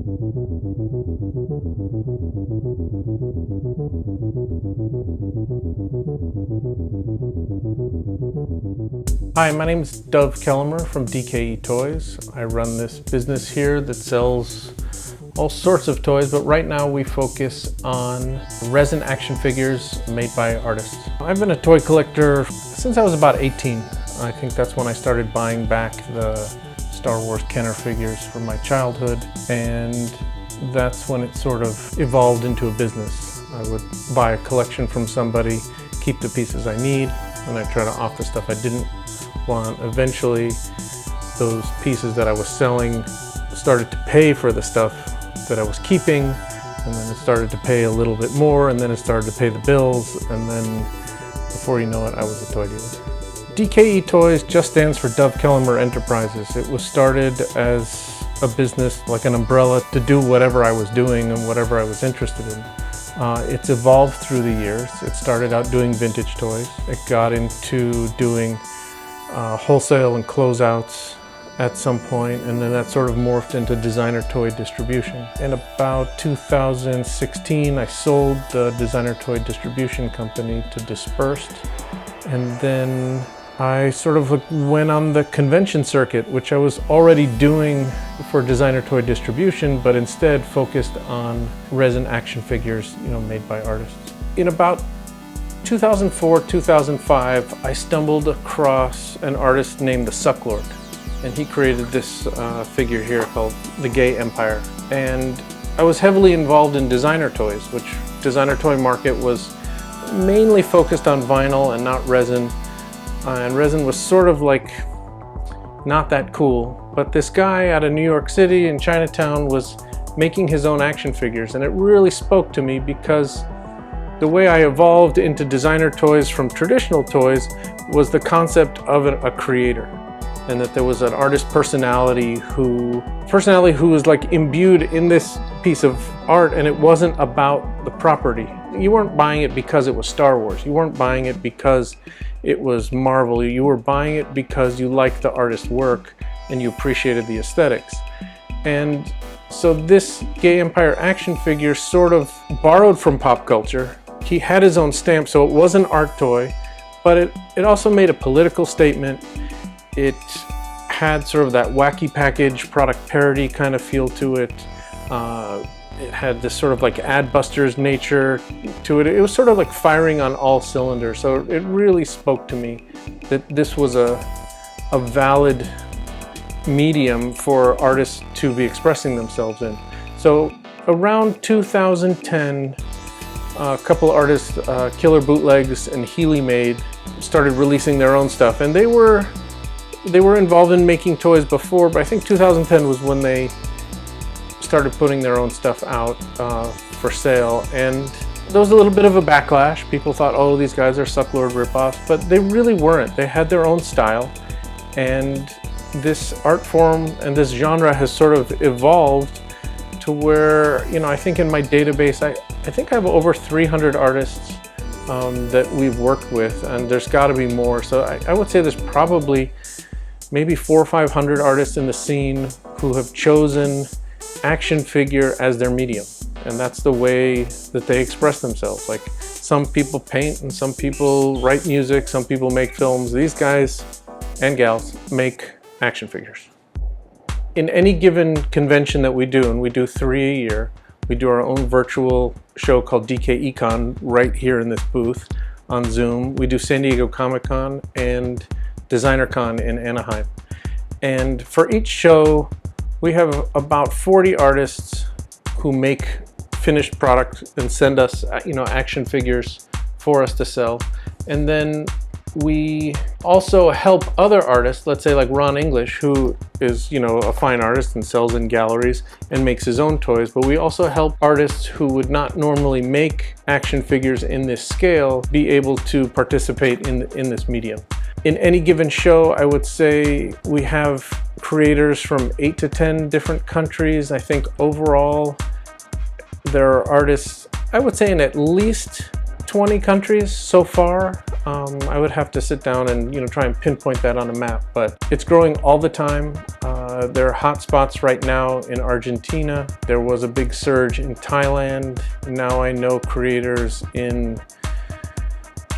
Hi, my name is Dov Kelemer from DKE Toys. I run this business here that sells all sorts of toys, but right now we focus on resin action figures made by artists. I've been a toy collector since I was about 18. I think that's when I started buying back the Star Wars Kenner figures from my childhood, and that's when it sort of evolved into a business. I would buy a collection from somebody, keep the pieces I need, and I try to off the stuff I didn't want. Eventually, those pieces that I was selling started to pay for the stuff that I was keeping, and then it started to pay a little bit more, and then it started to pay the bills, and then before you know it, I was a toy dealer. DKE Toys just stands for Dov Kelemer Enterprises. It was started as a business, like an umbrella, to do whatever I was doing and whatever I was interested in. It's evolved through the years. It started out doing vintage toys. It got into doing wholesale and closeouts at some point, and then that sort of morphed into designer toy distribution. In about 2016, I sold the designer toy distribution company to Dispersed, and then I sort of went on the convention circuit, which I was already doing for designer toy distribution, but instead focused on resin action figures, made by artists. In about 2004, 2005, I stumbled across an artist named the Sucklord, and he created this figure here called the Gay Empire. And I was heavily involved in designer toys, which designer toy market was mainly focused on vinyl and not resin. And resin was sort of like not that cool. But this guy out of New York City in Chinatown was making his own action figures, and it really spoke to me because the way I evolved into designer toys from traditional toys was the concept of a creator, and that there was an artist personality who was like imbued in this piece of art, and it wasn't about the property. You weren't buying it because it was Star Wars. You weren't buying it because it was Marvel. You were buying it because you liked the artist's work and you appreciated the aesthetics. And so this Gay Empire action figure sort of borrowed from pop culture. He had his own stamp, so it was an art toy, but it also made a political statement. It had sort of that wacky package product parody kind of feel to it. It had this sort of like Adbusters nature to it. It was sort of like firing on all cylinders. So it really spoke to me that this was a valid medium for artists to be expressing themselves in. So around 2010, a couple of artists, Killer Bootlegs and Healy Made, started releasing their own stuff, and they were involved in making toys before, but I think 2010 was when they started putting their own stuff out for sale, and there was a little bit of a backlash. People thought, oh, these guys are Sucklord ripoffs, but they really weren't. They had their own style, and this art form and this genre has sort of evolved to where, I think in my database, I think I have over 300 artists that we've worked with, and there's got to be more. So I would say there's probably maybe 400 or 500 artists in the scene who have chosen action figure as their medium, and that's the way that they express themselves. Like, some people paint and some people write music, some people make films. These guys and gals make action figures. In any given convention that we do, and we do 3 a year, we do our own virtual show called DKE Con right here in this booth on Zoom. We do San Diego Comic-Con and Designer Con in Anaheim. And for each show, we have about 40 artists who make finished product and send us, action figures for us to sell. And then we also help other artists, let's say like Ron English, who is, a fine artist and sells in galleries and makes his own toys. But we also help artists who would not normally make action figures in this scale be able to participate in this medium. In any given show, I would say we have creators from 8 to 10 different countries. I think overall there are artists, I would say, in at least 20 countries so far. I would have to sit down and try and pinpoint that on a map, but it's growing all the time. There are hot spots right now in Argentina. There was a big surge in Thailand. Now I know creators in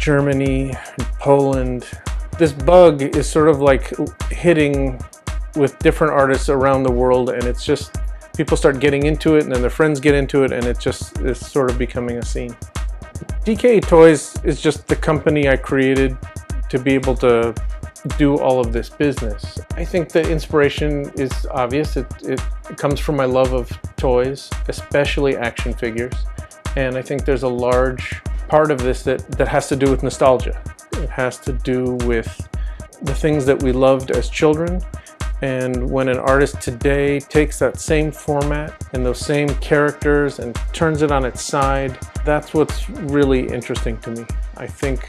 Germany, Poland. This bug is sort of like hitting with different artists around the world, and it's just, people start getting into it and then their friends get into it, and it just is sort of becoming a scene. DKE Toys is just the company I created to be able to do all of this business. I think the inspiration is obvious. It comes from my love of toys, especially action figures. And I think there's a large part of this that has to do with nostalgia. It has to do with the things that we loved as children. And when an artist today takes that same format and those same characters and turns it on its side, that's what's really interesting to me. I think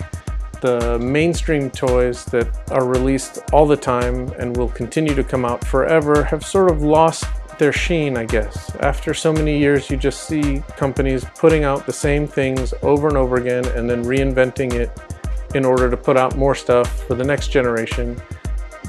the mainstream toys that are released all the time and will continue to come out forever have sort of lost their sheen, I guess. After so many years, you just see companies putting out the same things over and over again and then reinventing it in order to put out more stuff for the next generation,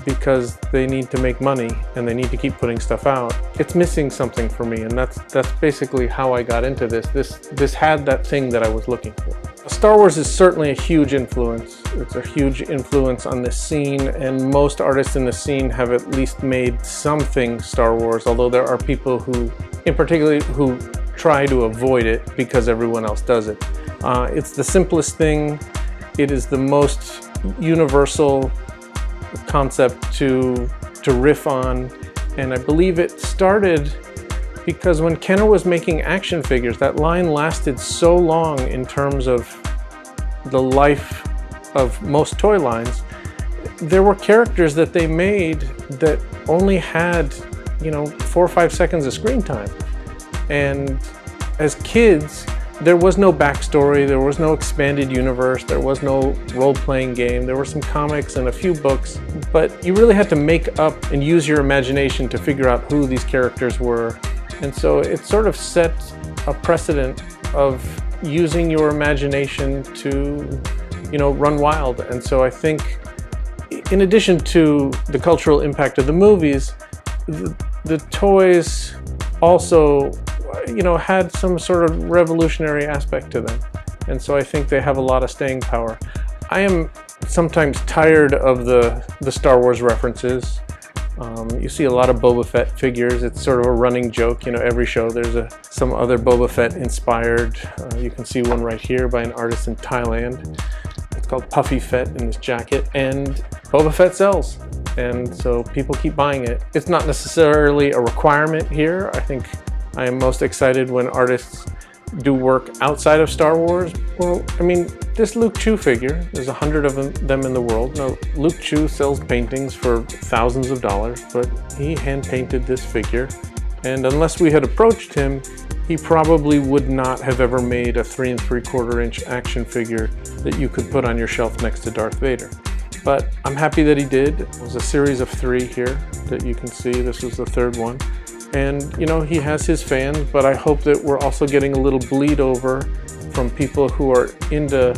because they need to make money and they need to keep putting stuff out. It's missing something for me, and that's basically how I got into this. This had that thing that I was looking for. Star Wars is certainly a huge influence. It's a huge influence on this scene, and most artists in the scene have at least made something Star Wars, although there are people who, in particular, who try to avoid it because everyone else does it. It's the simplest thing. It is the most universal concept to riff on, and I believe it started because when Kenner was making action figures, that line lasted so long in terms of the life of most toy lines. There were characters that they made that only had, 4 or 5 seconds of screen time, and as kids there was no backstory, there was no expanded universe, there was no role-playing game. There were some comics and a few books, but you really had to make up and use your imagination to figure out who these characters were. And so it sort of set a precedent of using your imagination to, run wild. And so I think, in addition to the cultural impact of the movies, the toys also had some sort of revolutionary aspect to them. And so I think they have a lot of staying power. I am sometimes tired of the Star Wars references. You see a lot of Boba Fett figures. It's sort of a running joke. Every show there's some other Boba Fett inspired. You can see one right here by an artist in Thailand. It's called Puffy Fett in this jacket, and Boba Fett sells. And so people keep buying it. It's not necessarily a requirement here. I think I am most excited when artists do work outside of Star Wars. Well, this Luke Chew figure, there's 100 of them in the world. Now, Luke Chew sells paintings for thousands of dollars, but he hand-painted this figure. And unless we had approached him, he probably would not have ever made a 3 3/4 inch action figure that you could put on your shelf next to Darth Vader. But I'm happy that he did. It was a series of 3 here that you can see. This was the 3rd one. And he has his fans, but I hope that we're also getting a little bleed over from people who are into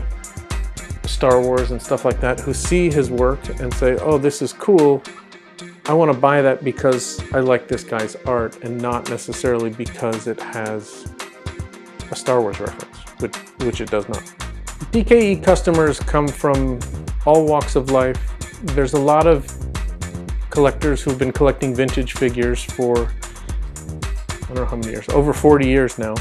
Star Wars and stuff like that, who see his work and say, oh, this is cool. I want to buy that because I like this guy's art, and not necessarily because it has a Star Wars reference, which it does not. DKE customers come from all walks of life. There's a lot of collectors who've been collecting vintage figures for, I don't know how many years, over 40 years now,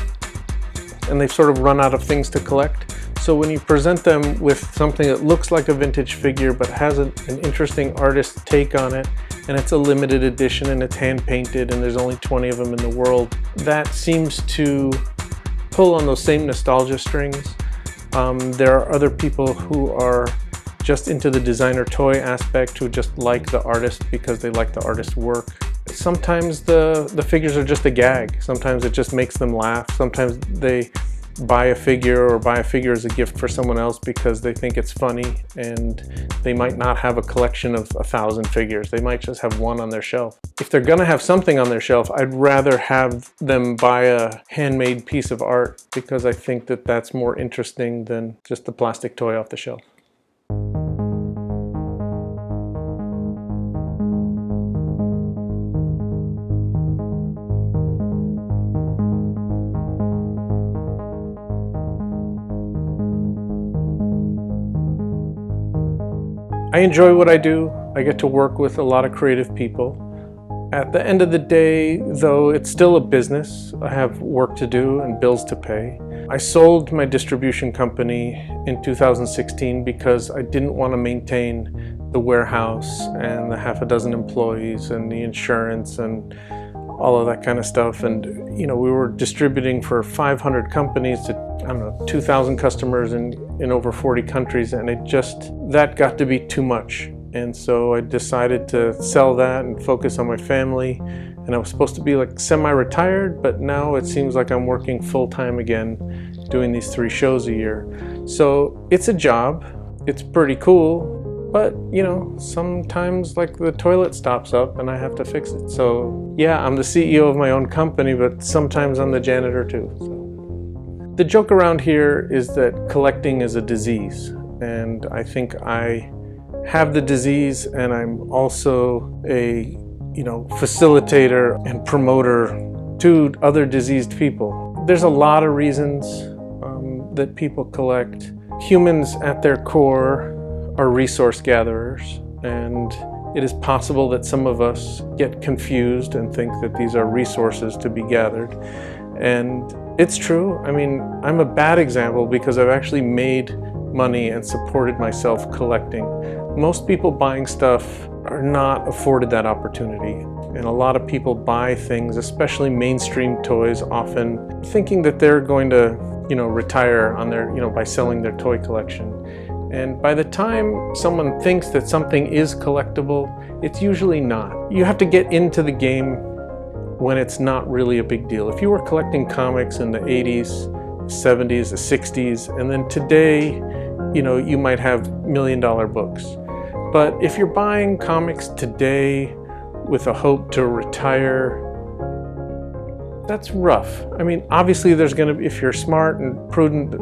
and they've sort of run out of things to collect. So when you present them with something that looks like a vintage figure but has an interesting artist take on it, and it's a limited edition and it's hand painted and there's only 20 of them in the world, that seems to pull on those same nostalgia strings. There are other people who are just into the designer toy aspect, who just like the artist because they like the artist's work. Sometimes the figures are just a gag. Sometimes it just makes them laugh. Sometimes they buy a figure or buy a figure as a gift for someone else because they think it's funny, and they might not have a collection of 1,000 figures. They might just have one on their shelf. If they're gonna have something on their shelf, I'd rather have them buy a handmade piece of art, because I think that that's more interesting than just the plastic toy off the shelf. I enjoy what I do. I get to work with a lot of creative people. At the end of the day, though, it's still a business. I have work to do and bills to pay. I sold my distribution company in 2016 because I didn't want to maintain the warehouse and the half a dozen employees and the insurance and all of that kind of stuff. And we were distributing for 500 companies to, 2,000 customers in over 40 countries, and that got to be too much. And so I decided to sell that and focus on my family. And I was supposed to be like semi-retired, but now it seems like I'm working full-time again, doing these 3 shows a year. So it's a job. It's pretty cool, but sometimes like the toilet stops up and I have to fix it. So yeah, I'm the CEO of my own company, but sometimes I'm the janitor too. So the joke around here is that collecting is a disease, and I think I have the disease, and I'm also a facilitator and promoter to other diseased people. There's a lot of reasons that people collect. Humans at their core are resource gatherers, and it is possible that some of us get confused and think that these are resources to be gathered. And it's true. I mean, I'm a bad example because I've actually made money and supported myself collecting. Most people buying stuff are not afforded that opportunity. And a lot of people buy things, especially mainstream toys, often thinking that they're going to, retire on their, by selling their toy collection. And by the time someone thinks that something is collectible, it's usually not. You have to get into the game when it's not really a big deal. If you were collecting comics in the 80s, 70s, the 60s, and then today, you might have $1 million books. But if you're buying comics today with a hope to retire, that's rough. I mean, obviously there's going to be, if you're smart and prudent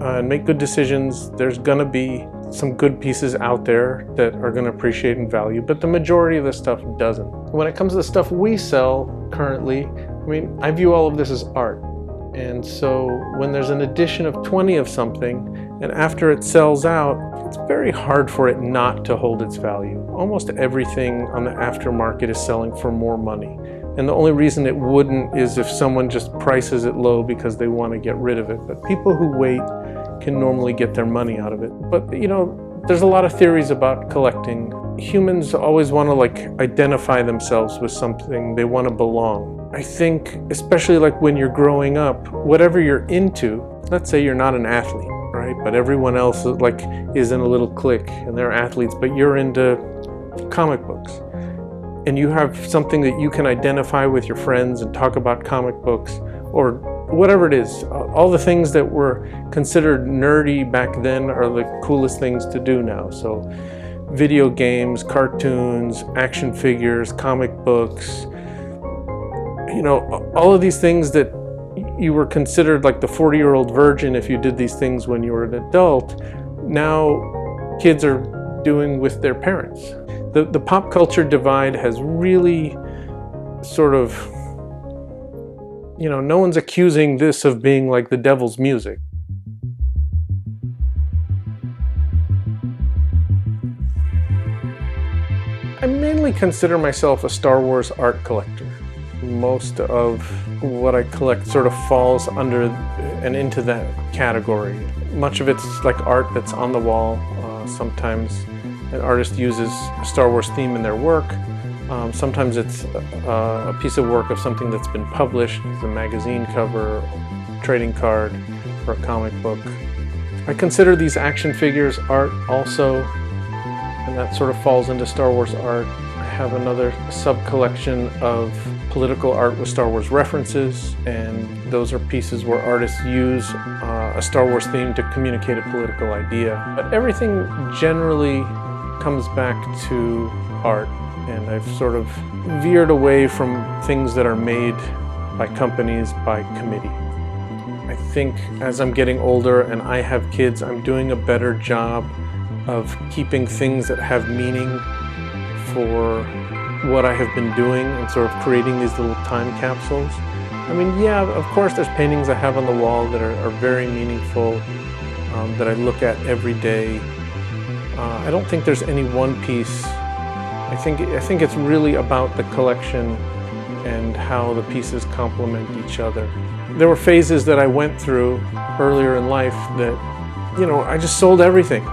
and make good decisions, there's going to be some good pieces out there that are going to appreciate and value, but the majority of the stuff doesn't. When it comes to the stuff we sell currently, I view all of this as art. And so when there's an edition of 20 of something, and after it sells out, it's very hard for it not to hold its value. Almost everything on the aftermarket is selling for more money. And the only reason it wouldn't is if someone just prices it low because they want to get rid of it. But people who wait can normally get their money out of it. But there's a lot of theories about collecting. Humans always want to identify themselves with something. They want to belong. I think, especially when you're growing up, whatever you're into, let's say you're not an athlete, right? But everyone else is in a little clique and they're athletes, but you're into comic books. And you have something that you can identify with your friends and talk about comic books or whatever it is. All the things that were considered nerdy back then are the coolest things to do now. So video games, cartoons, action figures, comic books, all of these things that you were considered like the 40-year-old virgin if you did these things when you were an adult, now kids are doing with their parents. The pop culture divide has really sort of, no one's accusing this of being like the devil's music. I mainly consider myself a Star Wars art collector. Most of what I collect sort of falls under and into that category. Much of it's like art that's on the wall. Sometimes an artist uses a Star Wars theme in their work. Sometimes it's a piece of work of something that's been published, a magazine cover, trading card, or a comic book. I consider these action figures art also, and that sort of falls into Star Wars art. I have another sub-collection of political art with Star Wars references, and those are pieces where artists use a Star Wars theme to communicate a political idea. But everything generally comes back to art, and I've sort of veered away from things that are made by companies by committee. I think as I'm getting older and I have kids, I'm doing a better job of keeping things that have meaning for what I have been doing and sort of creating these little time capsules. Yeah, of course there's paintings I have on the wall that are very meaningful, that I look at every day. I don't think there's any one piece. I think it's really about the collection and how the pieces complement each other. There were phases that I went through earlier in life that, you know, I just sold everything.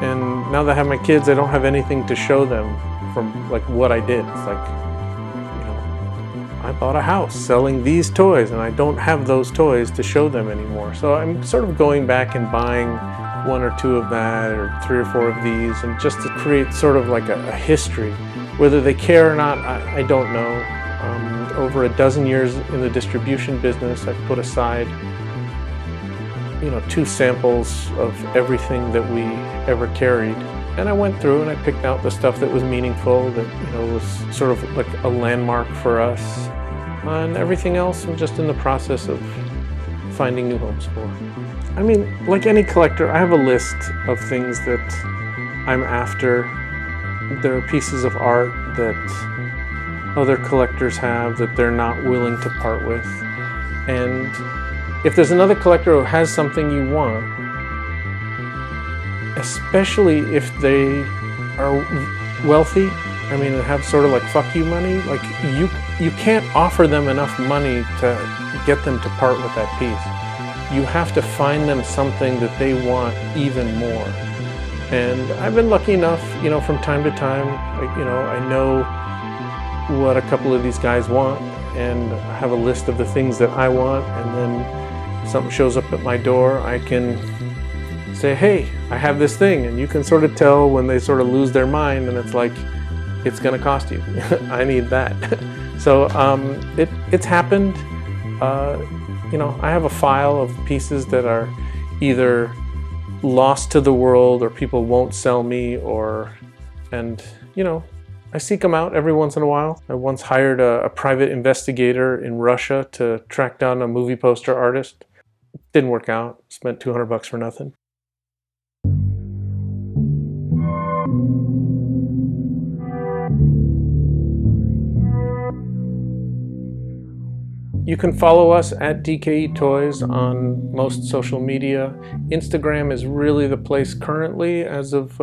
And now that I have my kids, I don't have anything to show them from like what I did. It's like, you know, I bought a house selling these toys and I don't have those toys to show them anymore. So I'm sort of going back and buying one or two of that or 3 or 4 of these, and just to create sort of like a history. Whether they care or not, I don't know. Over a dozen years in the distribution business, I've put aside, you know, 2 samples of everything that we ever carried. And I went through and I picked out the stuff that was meaningful, that, you know, was sort of like a landmark for us. And everything else, I'm just in the process of finding new homes for. I mean, like any collector, I have a list of things that I'm after. There are pieces of art that other collectors have that they're not willing to part with. And if there's another collector who has something you want, especially if they are wealthy, I mean, and have sort of like fuck you money, like you can't offer them enough money to get them to part with that piece. You have to find them something that they want even more. And I've been lucky enough, you know, from time to time, you know, I know what a couple of these guys want, and I have a list of the things that I want, and then something shows up at my door, I can say, hey, I have this thing, and you can sort of tell when they sort of lose their mind, and it's like, it's gonna cost you. I need that. So it's happened. You know, I have a file of pieces that are either lost to the world or people won't sell me, and you know, I seek them out every once in a while. I once hired a private investigator in Russia to track down a movie poster artist. Didn't work out. Spent $200 for nothing. You can follow us at DKE Toys on most social media. Instagram is really the place currently as of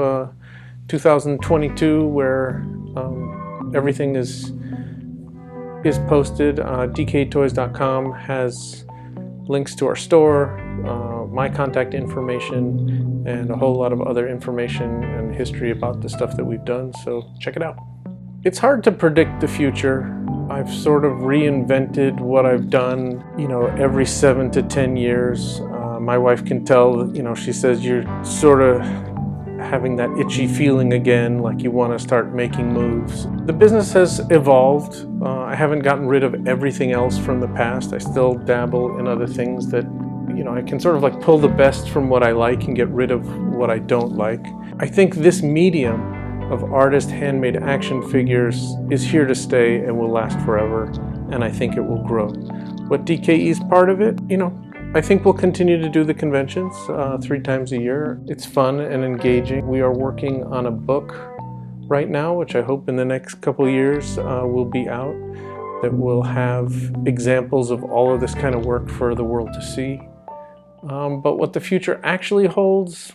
2022 where everything is posted. DKEtoys.com has links to our store, my contact information, and a whole lot of other information and history about the stuff that we've done, so check it out. It's hard to predict the future. I've sort of reinvented what I've done, you know, every 7 to 10 years. My wife can tell, you know, she says you're sort of having that itchy feeling again, like you want to start making moves. The business has evolved. I haven't gotten rid of everything else from the past. I still dabble in other things that, you know, I can sort of like pull the best from what I like and get rid of what I don't like. I think this medium of artist handmade action figures is here to stay and will last forever, and I think it will grow. What DKE is part of it, you know, I think we'll continue to do the conventions 3 times a year. It's fun and engaging. We are working on a book right now, which I hope in the next couple of years will be out, that will have examples of all of this kind of work for the world to see. But what the future actually holds,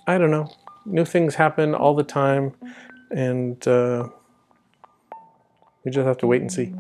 I don't know. New things happen all the time, and we just have to wait and see.